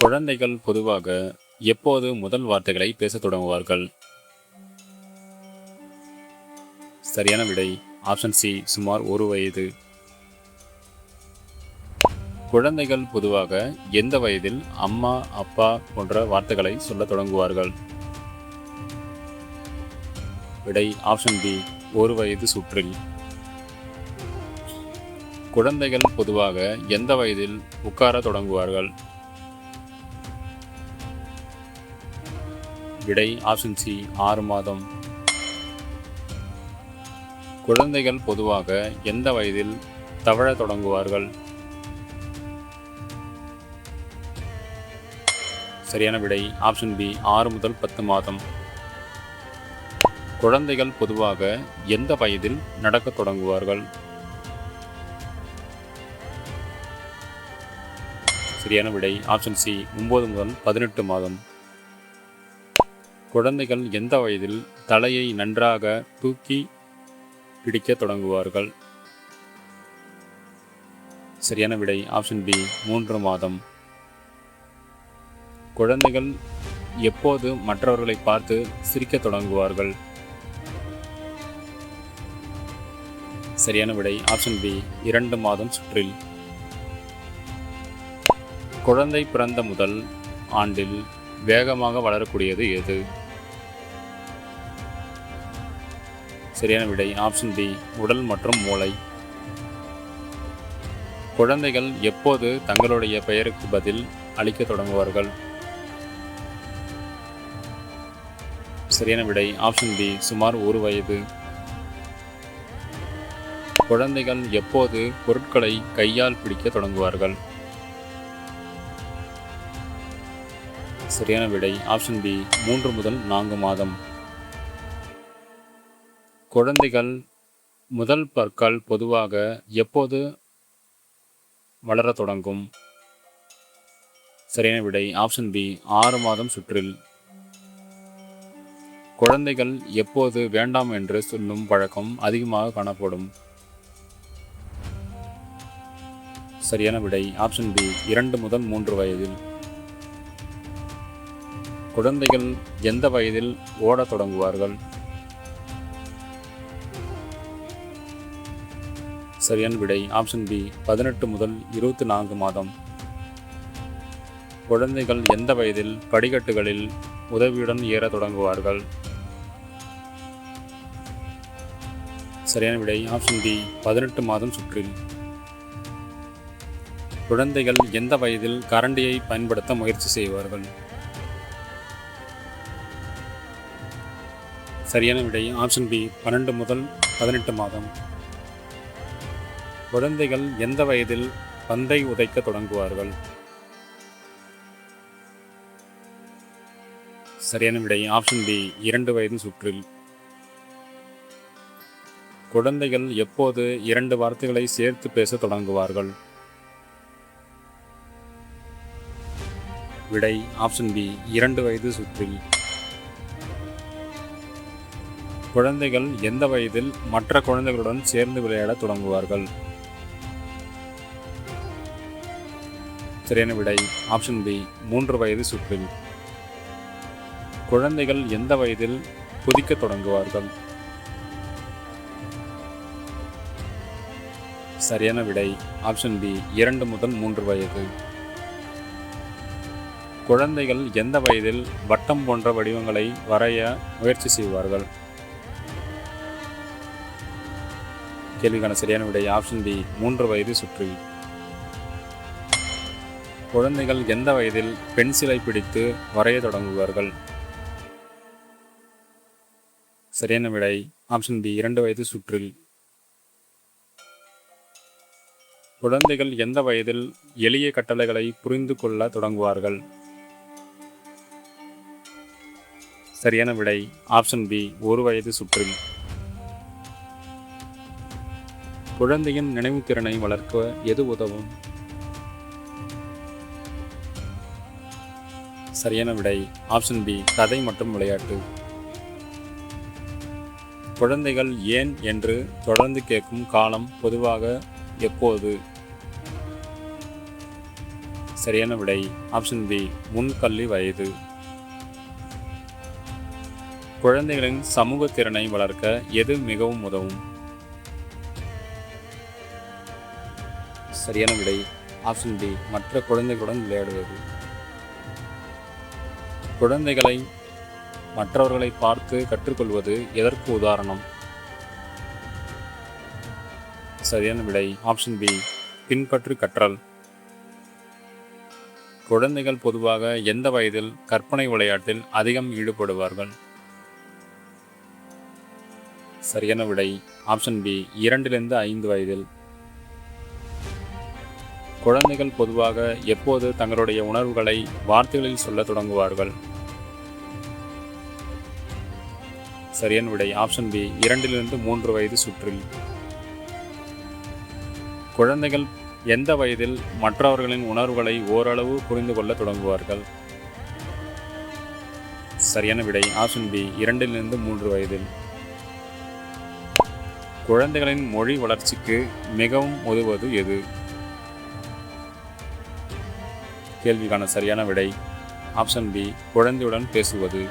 குழந்தைகள் பொதுவாக எப்போது முதல் வார்த்தைகளை பேசத் தொடங்குவார்கள்? சரியான விடை ஆப்ஷன் சி, சுமார் 1 வயது. குழந்தைகள் பொதுவாக எந்த வயதில் அம்மா, அப்பா போன்ற வார்த்தைகளை சொல்லத் தொடங்குவார்கள்? விடை ஆப்ஷன் பி, 1 வயது சுற்றில். குழந்தைகள் பொதுவாக எந்த வயதில் உட்கார தொடங்குவார்கள்? விடை ஆப்ஷன் சி, 6 மாதம். குழந்தைகள் பொதுவாக எந்த வயதில் தவழத் தொடங்குவார்கள்? சரியான விடை ஆப்ஷன் பி, 6 முதல் 10 மாதம். குழந்தைகள் பொதுவாக எந்த வயதில் நடக்கத் தொடங்குவார்கள்? சரியான விடை ஆப்ஷன் சி, 9 முதல் 18 மாதம். குழந்தைகள் எந்த வயதில் தலையை நன்றாக தூக்கி பிடிக்கத் தொடங்குவார்கள்? சரியான விடை ஆப்ஷன் பி, 3 மாதம். குழந்தைகள் எப்போது மற்றவர்களை பார்த்து சிரிக்கத் தொடங்குவார்கள்? சரியான விடை ஆப்ஷன் பி, 2 மாதம் சுற்றில். குழந்தை பிறந்த முதல் ஆண்டில் வேகமாக வளரக்கூடியது எது? சரியான விடை ஆப்ஷன் டி, உடல் மற்றும் மூளை. குழந்தைகள் எப்போது தங்களுடைய பெயருக்கு பதில் அளிக்கத் தொடங்குவார்கள்? சரியான விடை ஆப்ஷன் பி, சுமார் 1 வயது. குழந்தைகள் எப்போது பொருட்களை கையால் பிடிக்க தொடங்குவார்கள்? சரியான விடை ஆப்ஷன் பி, 3 முதல் 4 மாதம். குழந்தைகள் முதல் பற்கள் பொதுவாக எப்போது வளரத் தொடங்கும்? சரியான விடை ஆப்ஷன் பி, 6 மாதம் சுற்றில். குழந்தைகள் எப்போது வேண்டாம் என்று சொல்லும் பழக்கம் அதிகமாக காணப்படும்? சரியான விடை ஆப்ஷன் பி, 2 முதல் 3 வயதில். குழந்தைகள் எந்த வயதில் ஓடத் தொடங்குவார்கள்? சரியான விடை ஆப்ஷன் பி, 18 முதல் 24 மாதம். குழந்தைகள் எந்த வயதில் படிக்கட்டுகளில் உதவியுடன் ஏறத் தொடங்குவார்கள்? சரியான விடை ஆப்ஷன் டி, 18 மாதம் சுற்றில். குழந்தைகள் எந்த வயதில் கரண்டியை பயன்படுத்த முயற்சி செய்வார்கள்? சரியான விடை ஆப்ஷன் பி, 12 முதல் 18 மாதம். குழந்தைகள் எந்த வயதில் பந்தை உதைக்க தொடங்குவார்கள்? சரியான விடை ஆப்ஷன் பி, 2 வயது சுற்றில். குழந்தைகள் எப்போது 2 வார்த்தைகளை சேர்த்து பேச தொடங்குவார்கள்? விடை ஆப்ஷன் பி, 2 வயது சுற்றில். குழந்தைகள் எந்த வயதில் மற்ற குழந்தைகளுடன் சேர்ந்து விளையாடத் தொடங்குவார்கள்? சரியான விடை ஆப்ஷன் பி, 3 வயது சுற்றில். குழந்தைகள் எந்த வயதில் குதிக்கத் தொடங்குவார்கள்? சரியான விடை ஆப்ஷன் பி, 2 முதல் 3 வயது. குழந்தைகள் எந்த வயதில் வட்டம் போன்ற வடிவங்களை வரைய முயற்சி செய்வார்கள்? கேள்விக்கான சரியான விடை ஆப்ஷன் டி, 3 வயது சுற்றில். குழந்தைகள் எந்த வயதில் பென்சிலை பிடித்து வரைய தொடங்குவார்கள்? சரியான விடை ஆப்ஷன் பி, 2 வயது சுற்றில். குழந்தைகள் எந்த வயதில் எளிய கட்டளைகளை புரிந்து கொள்ள தொடங்குவார்கள்? சரியான விடை ஆப்ஷன் பி, 1 வயது சுற்றில். குழந்தையின் நினைவுத்திறனை வளர்க்க எது உதவும்? சரியான விடை ஆப்ஷன் பி, கதை மற்றும் விளையாட்டு. குழந்தைகள் ஏன் என்று தொடர்ந்து கேட்கும் காலம் பொதுவாக எப்போது? சரியான விடை ஆப்ஷன் பி முன்கல்வி வயது. குழந்தைகளின் சமூக திறனை வளர்க்க எது மிகவும் உதவும்? சரியான விடை ஆப்ஷன் டி மற்ற குழந்தைகளுடன் விளையாடுவது. குழந்தைகளை மற்றவர்களை பார்த்து கற்றுக்கொள்வது எதற்கு உதாரணம்? சரியான விடை ஆப்ஷன் பி பின்பற்று கற்றல். குழந்தைகள் பொதுவாக எந்த வயதில் கற்பனை விளையாட்டில் அதிகம் ஈடுபடுவார்கள்? சரியான விடை ஆப்ஷன் பி 2-5 வயதில். குழந்தைகள் பொதுவாக எப்போது தங்களுடைய உணர்வுகளை வார்த்தைகளில் சொல்ல தொடங்குவார்கள்? சரியான விடை ஆப்ஷன் பி 2-3 வயது சுற்றில். குழந்தைகள் எந்த வயதில் மற்றவர்களின் உணர்வுகளை ஓரளவு புரிந்து கொள்ள தொடங்குவார்கள்? சரியான விடை ஆப்ஷன் பி 2-3 வயதில். குழந்தைகளின் மொழி வளர்ச்சிக்கு மிகவும் உதவுவது எது? கேள்விக்கான சரியான விடை ஆப்ஷன் பி குழந்தையுடன் பேசுவது.